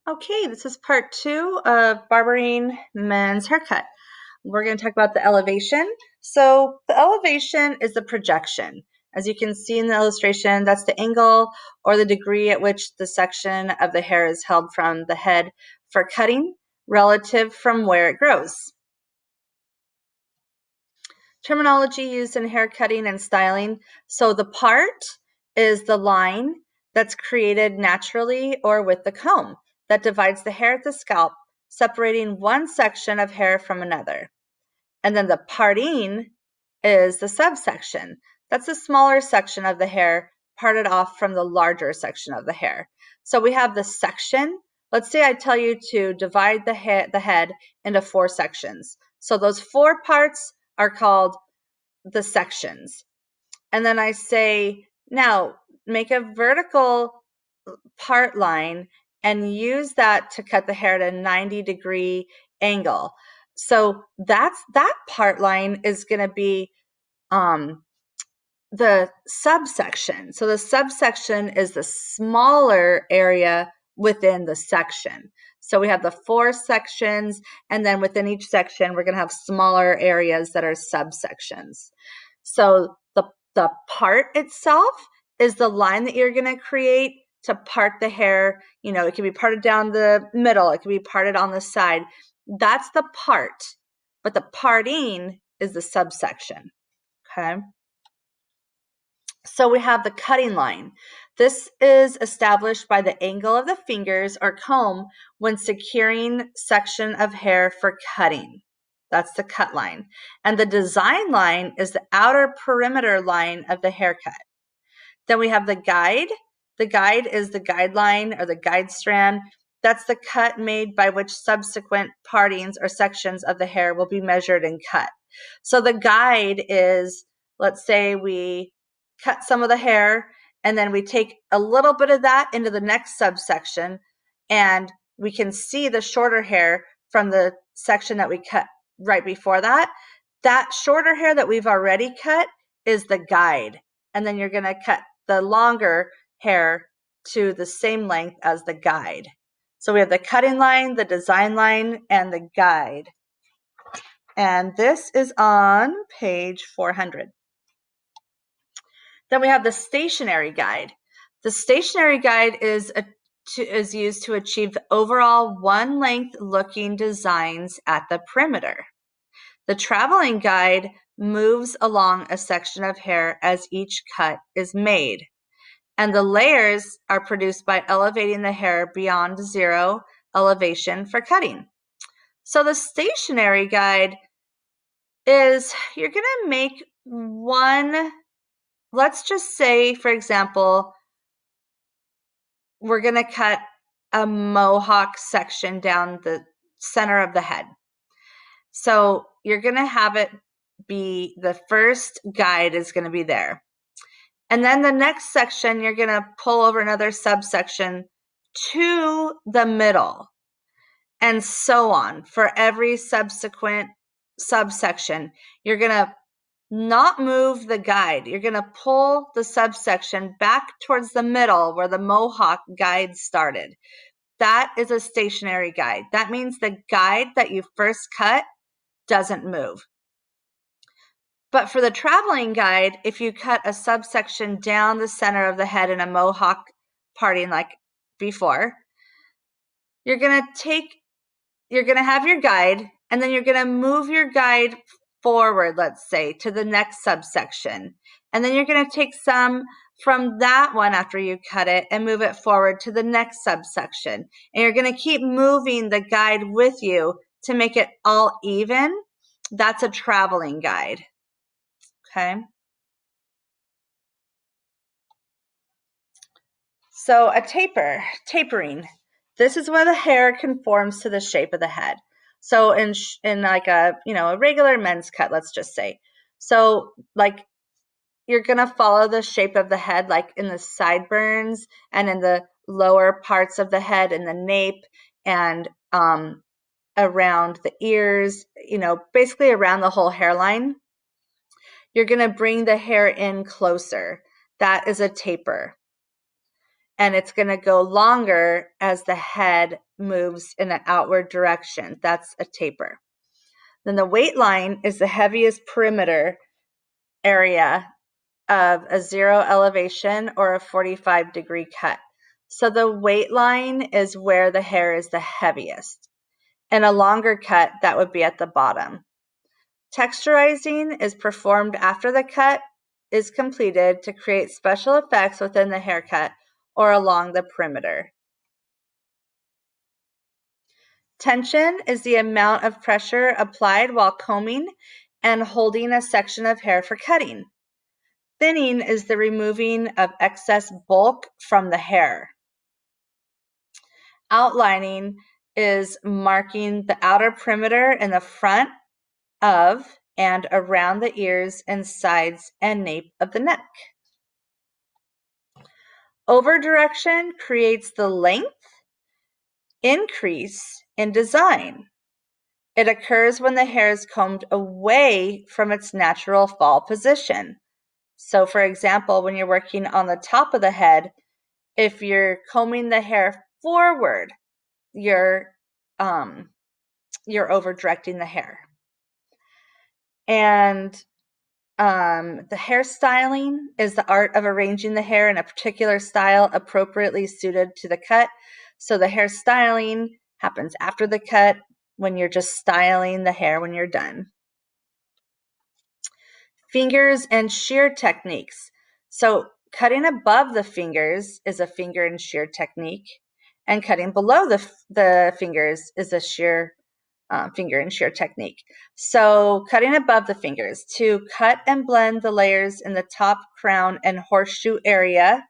Okay, this is part 2 of barbering men's haircut. We're going to talk about the elevation. So the elevation is the projection. As you can see in the illustration, that's the angle or the degree at which the section of the hair is held from the head for cutting relative from where it grows. Terminology used in hair cutting and styling. So the part is the line that's created naturally or with the comb that divides the hair at the scalp, separating one section of hair from another. And then the parting is the subsection. That's a smaller section of the hair parted off from the larger section of the hair. So we have the section. Let's say I tell you to divide the head into 4 sections. So those 4 parts are called the sections. And then I say, now make a vertical part line and use that to cut the hair at a 90-degree angle. So that part line is going to be the subsection. So the subsection is the smaller area within the section. So we have the 4 sections, and then within each section, we're going to have smaller areas that are subsections. So the part itself is the line that you're going to create to part the hair. You know, it can be parted down the middle. It can be parted on the side. That's the part, but the parting is the subsection, okay? So we have the cutting line. This is established by the angle of the fingers or comb when securing section of hair for cutting. That's the cut line. And the design line is the outer perimeter line of the haircut. Then we have the guide. The guide is the guideline or the guide strand. That's the cut made by which subsequent partings or sections of the hair will be measured and cut. So the guide is, let's say we cut some of the hair and then we take a little bit of that into the next subsection, and we can see the shorter hair from the section that we cut right before that. That shorter hair that we've already cut is the guide. And then you're going to cut the longer hair to the same length as the guide. So we have the cutting line, the design line, and the guide. And this is on page 400. Then we have the stationary guide. The stationary guide is used to achieve the overall one length looking designs at the perimeter. The traveling guide moves along a section of hair as each cut is made. And the layers are produced by elevating the hair beyond 0 elevation for cutting. So the stationary guide is, you're going to make one, let's just say, for example, we're going to cut a mohawk section down the center of the head. So you're going to have it be, the first guide is going to be there. And then the next section, you're going to pull over another subsection to the middle, and so on. For every subsequent subsection, you're going to not move the guide. You're going to pull the subsection back towards the middle where the mohawk guide started. That is a stationary guide. That means the guide that you first cut doesn't move. But for the traveling guide, if you cut a subsection down the center of the head in a mohawk parting like before, you're going to have your guide, and then you're going to move your guide forward, let's say, to the next subsection. And then you're going to take some from that one after you cut it and move it forward to the next subsection. And you're going to keep moving the guide with you to make it all even. That's a traveling guide. Okay. So a tapering. This is where the hair conforms to the shape of the head. So in like a regular men's cut, let's just say. So like you're gonna follow the shape of the head, like in the sideburns and in the lower parts of the head, in the nape and around the ears. Basically around the whole hairline. You're gonna bring the hair in closer. That is a taper. and it's going to go longer as the head moves in an outward direction. That's a taper. Then the weight line is the heaviest perimeter area of a 0 elevation or a 45-degree cut. So the weight line is where the hair is the heaviest. And a longer cut, that would be at the bottom. Texturizing is performed after the cut is completed to create special effects within the haircut or along the perimeter. Tension is the amount of pressure applied while combing and holding a section of hair for cutting. Thinning is the removing of excess bulk from the hair. Outlining is marking the outer perimeter in the front of and around the ears and sides and nape of the neck. Over direction creates the length increase in design. It occurs when the hair is combed away from its natural fall position. So for example, when you're working on the top of the head, if you're combing the hair forward, you're over directing the hair. And the hairstyling is the art of arranging the hair in a particular style appropriately suited to the cut. So the hairstyling happens after the cut when you're just styling the hair when you're done. Fingers and shear techniques. So cutting above the fingers is a finger and shear technique, and cutting below the fingers is a shear finger and shear technique. So cutting above the fingers, to cut and blend the layers in the top, crown, and horseshoe area.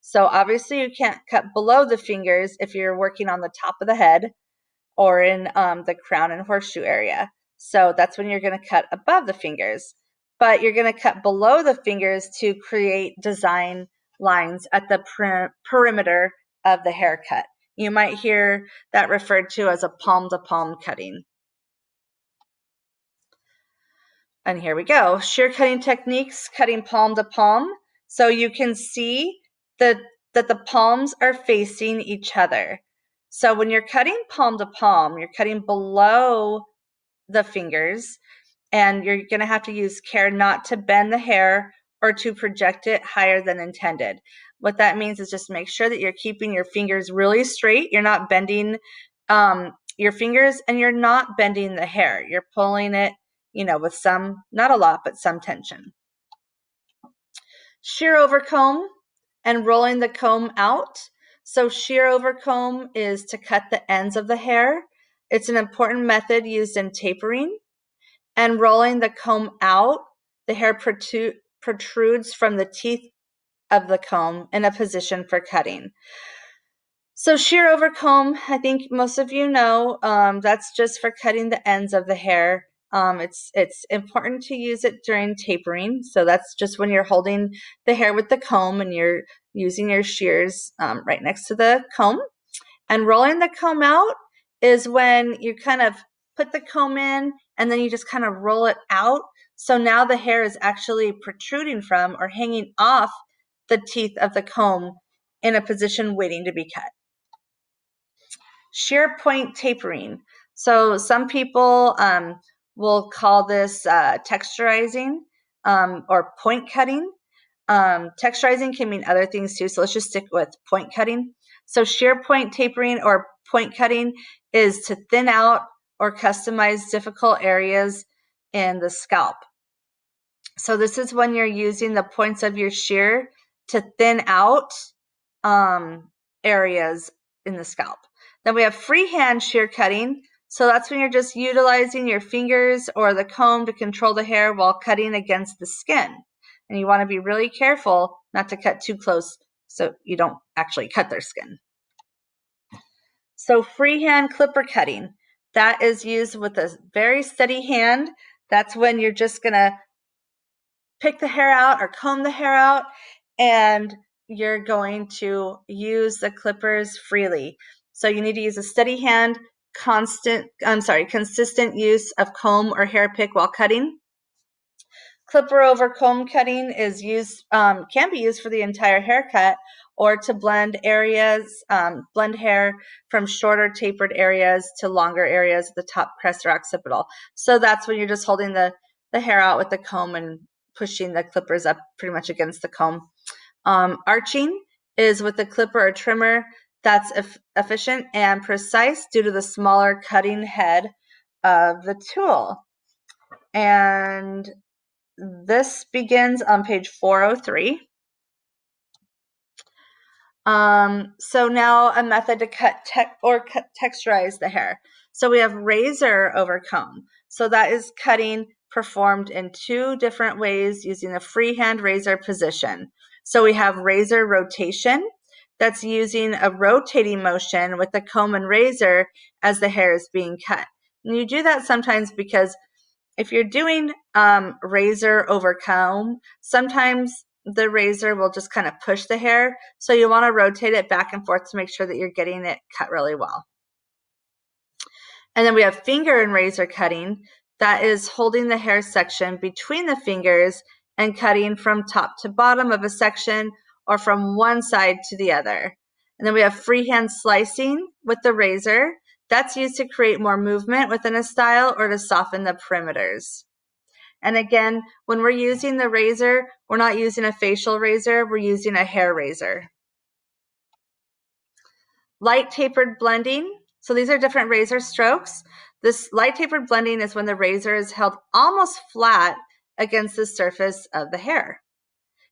So obviously you can't cut below the fingers if you're working on the top of the head or in the crown and horseshoe area. So that's when you're going to cut above the fingers. But you're going to cut below the fingers to create design lines at the perimeter of the haircut. You might hear that referred to as a palm-to-palm cutting. And here we go. Shear cutting techniques, cutting palm to palm. So you can see that the palms are facing each other. So when you're cutting palm to palm, you're cutting below the fingers, and you're going to have to use care not to bend the hair or to project it higher than intended. What that means is just make sure that you're keeping your fingers really straight. You're not bending your fingers, and you're not bending the hair. You're pulling it, with some, not a lot, but some tension. Shear over comb and rolling the comb out. So shear over comb is to cut the ends of the hair. It's an important method used in tapering. And rolling the comb out, the hair protrudes from the teeth of the comb in a position for cutting. So shear over comb, I think most of you know, that's just for cutting the ends of the hair. It's important to use it during tapering. So that's just when you're holding the hair with the comb and you're using your shears right next to the comb. And rolling the comb out is when you kind of put the comb in and then you just kind of roll it out. So now the hair is actually protruding from or hanging off the teeth of the comb in a position waiting to be cut. Sharepoint tapering. So some people will call this texturizing or point cutting. Texturizing can mean other things too, so let's just stick with point cutting. So sharepoint tapering or point cutting is to thin out or customize difficult areas in the scalp. So this is when you're using the points of your shear to thin out areas in the scalp. Then we have freehand shear cutting. So that's when you're just utilizing your fingers or the comb to control the hair while cutting against the skin. And you want to be really careful not to cut too close so you don't actually cut their skin. So freehand clipper cutting, that is used with a very steady hand. That's when you're just going to pick the hair out or comb the hair out, and you're going to use the clippers freely. So you need to use a steady hand, consistent use of comb or hair pick while cutting. Clipper over comb cutting is used, can be used for the entire haircut, or to blend areas, blend hair from shorter tapered areas to longer areas at the top crest or occipital. So that's when you're just holding the hair out with the comb and pushing the clippers up pretty much against the comb. Arching is with the clipper or trimmer that's efficient and precise due to the smaller cutting head of the tool. And this begins on page 403. So now a method to cut texturize the hair. So we have razor over comb. So that is cutting performed in two different ways using the freehand razor position. So we have razor rotation. That's using a rotating motion with the comb and razor as the hair is being cut. And you do that sometimes because if you're doing razor over comb, sometimes the razor will just kind of push the hair. So you want to rotate it back and forth to make sure that you're getting it cut really well. And then we have finger and razor cutting. That is holding the hair section between the fingers and cutting from top to bottom of a section or from one side to the other. And then we have freehand slicing with the razor. That's used to create more movement within a style or to soften the perimeters. And again, when we're using the razor, we're not using a facial razor, we're using a hair razor. Light tapered blending. So these are different razor strokes. This light tapered blending is when the razor is held almost flat against the surface of the hair.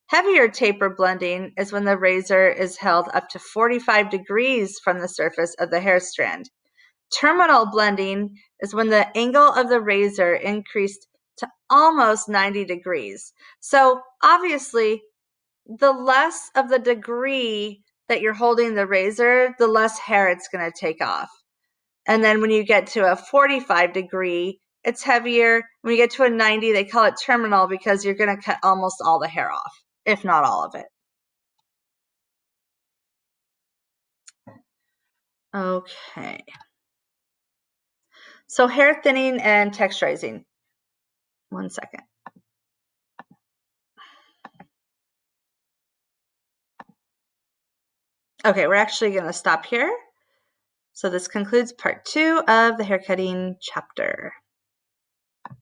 Heavier taper blending is when the razor is held up to 45 degrees from the surface of the hair strand. Terminal blending is when the angle of the razor increased to almost 90 degrees. So obviously, the less of the degree that you're holding the razor, the less hair it's going to take off. And then when you get to a 45 degree, it's heavier. When you get to a 90, they call it terminal because you're going to cut almost all the hair off, if not all of it. Okay. So hair thinning and texturizing. One second. Okay, we're actually going to stop here. So this concludes part 2 of the haircutting chapter.